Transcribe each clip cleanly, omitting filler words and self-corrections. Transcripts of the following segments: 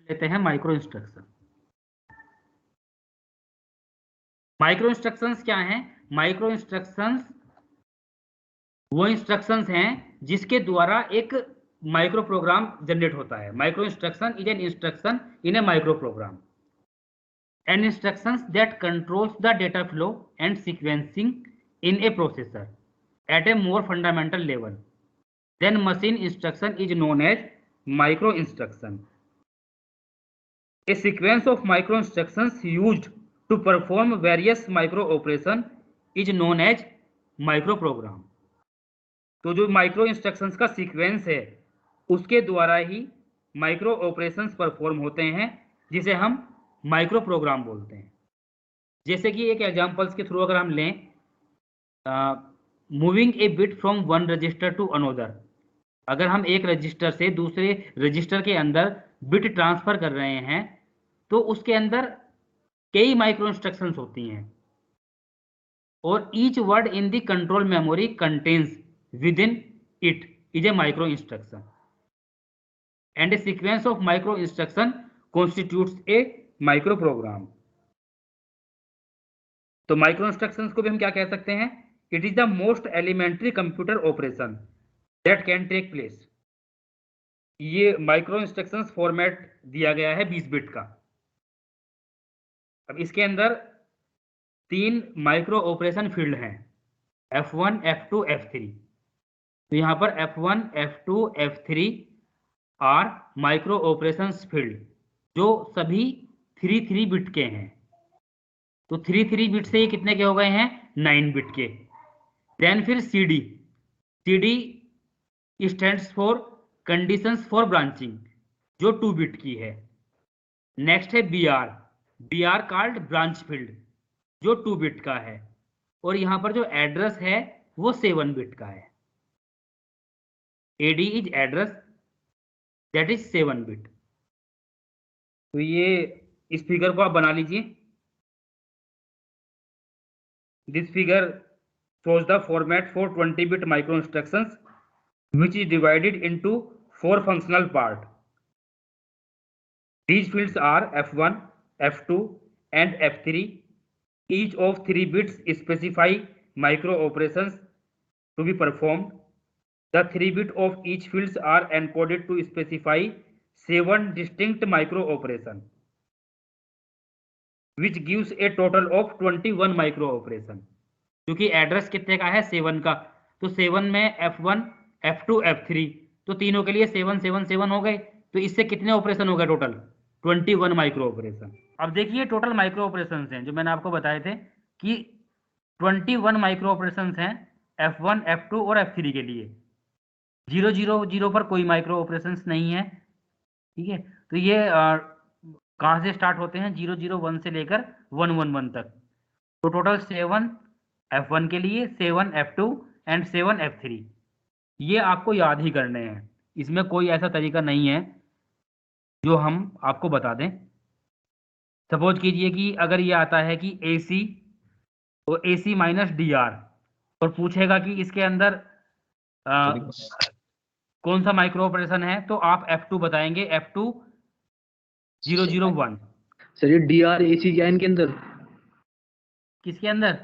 लेते हैं micro instruction. Micro instructions क्या हैं? माइक्रो इंस्ट्रक्शंस वो इंस्ट्रक्शंस हैं जिसके द्वारा एक माइक्रो प्रोग्राम जनरेट होता है। Micro instruction is an instruction in a micro program, an instructions that controls the data flow and sequencing in a processor at a more fundamental level than machine instruction is known as micro instruction. A sequence of micro instructions used to perform various micro operation is known as micro program। तो जो micro instructions का sequence है उसके द्वारा ही micro operations perform होते हैं, जिसे हम माइक्रो प्रोग्राम बोलते हैं। जैसे कि एक एग्जांपल्स के थ्रू अगर हम लें, moving a bit from one register to another, अगर हम एक रजिस्टर से दूसरे रजिस्टर के अंदर बिट ट्रांसफर कर रहे हैं तो उसके अंदर कई माइक्रो इंस्ट्रक्शंस होती हैं, और each word in the control memory contents within it is a micro instruction and a sequence of micro instruction constitutes a micro program. तो माइक्रो इंस्ट्रक्शंस को भी हम क्या कह सकते हैं? It is the most elementary computer operation that can take place. ये micro instructions format दिया गया है 20 बिट का। अब इसके अंदर 3 माइक्रो ऑपरेशन फील्ड हैं, F1, F2, F3। तो यहाँ पर F1, F2, F3 are micro operations field जो सभी 3 बिट के हैं। तो 3 बिट से ये कितने के हो गए हैं? 9 बिट के। देन फिर CD stands for conditions for branching जो 2 बिट की है। नेक्स्ट है BR कॉल्ड ब्रांच फील्ड जो 2 बिट का है, और यहां पर जो एड्रेस है वो 7 बिट का है। AD is address that is 7 bit. तो ये इस फिगर को आप बना लीजिए। This figure shows the format for 20 bit micro instructions which is divided into 4 functional parts. These fields are F1, F2 and F3. Each of 3 bits specify micro operations to be performed. The 3 bits of each fields are encoded to specify 7 distinct micro operations, which gives a total of 21 micro operations. क्योंकि address कितने का है? 7 का। तो 7 में F1, F2, F3, तो तीनों के लिए 7 7 7 हो गए। तो इससे कितने ऑपरेशन हो गए टोटल? 21 micro operation. अब देखिए टोटल माइक्रो ऑपरेशंस हैं जो मैंने आपको बताए थे कि 21 माइक्रो ऑपरेशंस हैं F1, F2 और F3 के लिए। 0 0 0 पर कोई माइक्रो ऑपरेशंस नहीं है, ठीक है। तो ये कहाँ से स्टार्ट होते हैं? 0 0 1 से लेकर 1 1 1 तक। तो टोटल 7 F1 के लिए, 7 F2 एंड 7 F3। ये आपको याद ही करने हैं, इसमें कोई ऐसा तरीका नहीं है जो हम आपको बता दें। सपोज कीजिए कि अगर ये आता है कि AC, तो AC माइनस DR, और पूछेगा कि इसके अंदर कौन सा माइक्रो ऑपरेशन है, तो आप F2 बताएंगे, F2 0 0 1। सर ये DR AC क्या है इनके अंदर? किसके अंदर?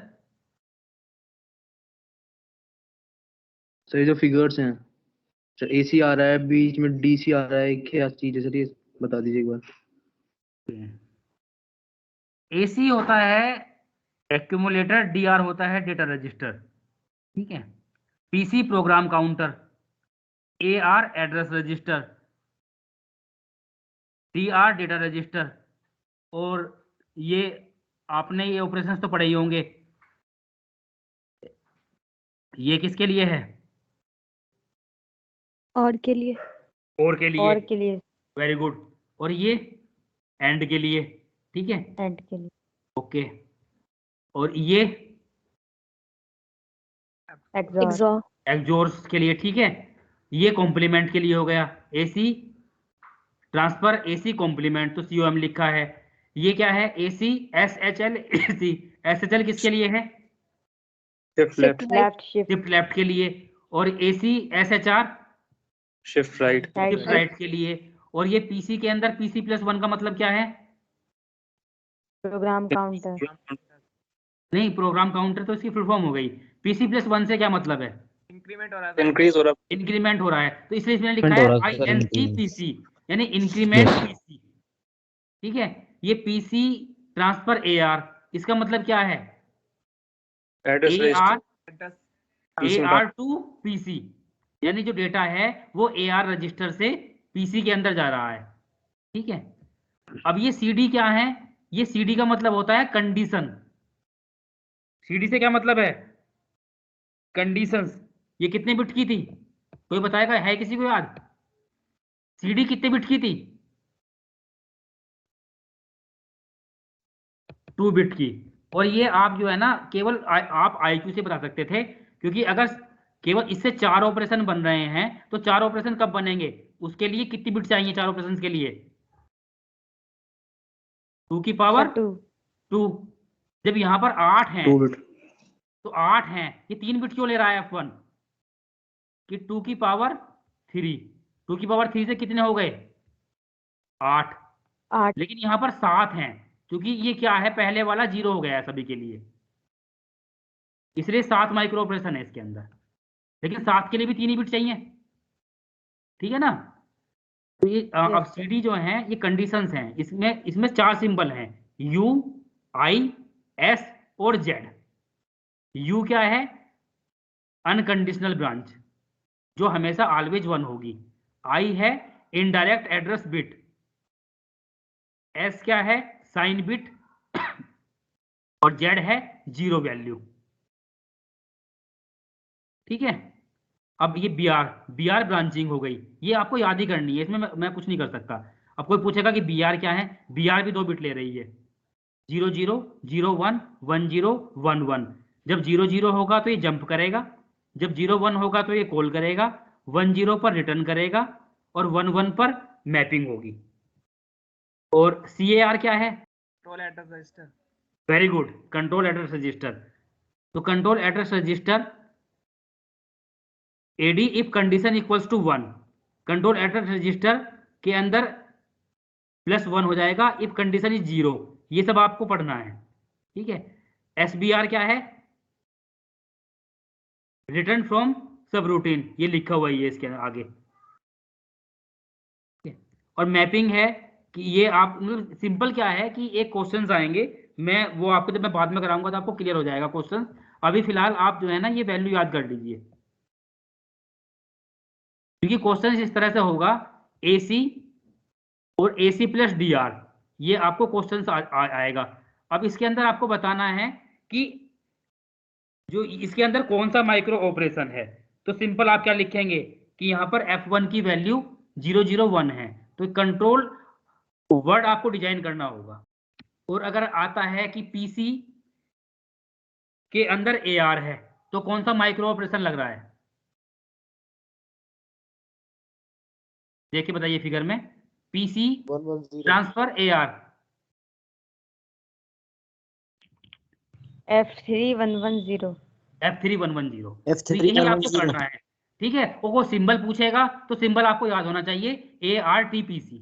सर जो फिगर्स हैं सर, AC आ रहा है, बीच में DC आ रहा है, क्या चीज है सर ये बता दीजिए एक बार। AC होता है एक्यूमुलेटर, DR होता है डेटा रजिस्टर, ठीक है। PC program counter, AR address register, DR data register. और ये आपने ये ऑपरेशंस तो पढ़े ही होंगे। ये किसके लिए है? और के लिए। और के लिए। और के लिए। Very good. और ये एंड के लिए, ठीक है। एंड के लिए। ओके। और ये एक्सॉर्स के लिए, ठीक है। ये कॉम्प्लीमेंट के लिए हो गया। AC ट्रांसफर, AC कॉम्प्लीमेंट, तो COM लिखा है। ये क्या है? AC SHL AC। SHL किसके लिए है? शिफ्ट लेफ्ट के लिए। और AC SHR शिफ्ट राइट के लिए। और ये पीसी के अंदर PC+1 का मतलब क्या है? Program counter. नहीं, प्रोग्राम काउंटर तो इसकी फुल फॉर्म हो गई। PC+1 से क्या मतलब है? इंक्रीमेंट हो रहा है, इंक्रीज हो रहा इंक्रीमेंट हो रहा है, तो इसलिए इसमें लिखा हो है रहा है सर, INCPC, यानी इंक्रीमेंट PC। ठीक है, ये PC ट्रांसफर AR, इसका मतलब क्या है? Address AR PC AR to PC, यानी जो डेटा है वो AR रजिस्टर से PC के अंदर जा रहा है। ठीक है, अब ये CD क्या है? ये CD का मतलब होता है कंडीशन। CD से क्या मतलब है? कंडीशंस। ये कितने बिट की थी? कोई बताएगा? है किसी को याद? CD कितने बिट की थी? 2 बिट की। और ये आप जो है ना केवल आप IQ से बता सकते थे, क्योंकि अगर केवल इससे 4 ऑपरेशन बन रहे हैं तो 4 ऑपरेशन कब बनेंगे? उसके लिए कितनी बिट चाहिए 4 ऑपरेशन के लिए? 2 की पावर 2। जब यहाँ पर 8 हैं 2 बिट। तो 8 हैं, ये 3 बिट क्यों ले रहा है F1? कि 2 की पावर 3, 2 की पावर 3 से कितने हो गए? 8। 8। लेकिन यहाँ पर 7 हैं, क्योंकि ये क्या है, पहले वाला 0 हो गया है सभी के लिए, इसलिए 7 माइक्रो ऑपरेशन है इसके अंदर। लेकिन 7 के लिए भी 3 ही बिट चाहिए। ठीक है ना? तो ये अब CD जो है ये कंडीशंस हैं, इसमें 4 सिंबल हैं, U, I, S और Z। U क्या है? अनकंडीशनल ब्रांच, जो हमेशा ऑलवेज 1 होगी। I है इनडायरेक्ट एड्रेस बिट। S क्या है? Sign bit. और Z है 0 वैल्यू। ठीक है, अब ये BR ब्रांचिंग हो गई, ये आपको याद ही करनी है, इसमें मैं कुछ नहीं कर सकता। अब कोई पूछेगा कि BR क्या है? BR भी 2 बिट ले रही है, 0 0 0 1 1 0 1 1। जब 0 0 होगा तो ये जंप करेगा, जब 0 1 होगा तो ये कॉल करेगा, 1 0 पर रिटर्न करेगा और 1 1 पर मैपिंग होगी। और CAR क्या है? Control address register. Very good, control address register. तो control address register AD if condition equals to 1, control address register के अंदर +1 हो जाएगा इफ कंडीशन इज 0। ये सब आपको पढ़ना है। ठीक है, SBR क्या है? रिटर्न फ्रॉम सब रूटीन, ये लिखा हुआ है इसके आगे। और मैपिंग है कि ये आप मतलब सिंपल क्या है कि एक क्वेश्चंस आएंगे, मैं वो आपको जब मैं बाद में कराऊंगा तो आपको क्लियर हो जाएगा क्वेश्चन। अभी फिलहाल आप जो है ना ये वैल्यू याद कर लीजिए, क्योंकि क्वेश्चन इस तरह से होगा, AC और AC + DR, ये आपको क्वेश्चन आएगा। अब इसके अंदर आपको बताना है कि जो इसके अंदर कौन सा माइक्रो ऑपरेशन है। तो सिंपल आप क्या लिखेंगे कि यहाँ पर F1 की वैल्यू 0 0 1 है, तो कंट्रोल वर्ड आपको डिजाइन करना होगा। और अगर आता है कि PC के अंदर AR है तो कौन सा माइक्रो ऑपरेशन लग रहा है? देखिए बताइए फिगर में, PC transfer AR। F3110। F3110, तो यही आपको करना है। ठीक है, वो सिंबल पूछेगा तो सिंबल आपको याद होना चाहिए ARTPC।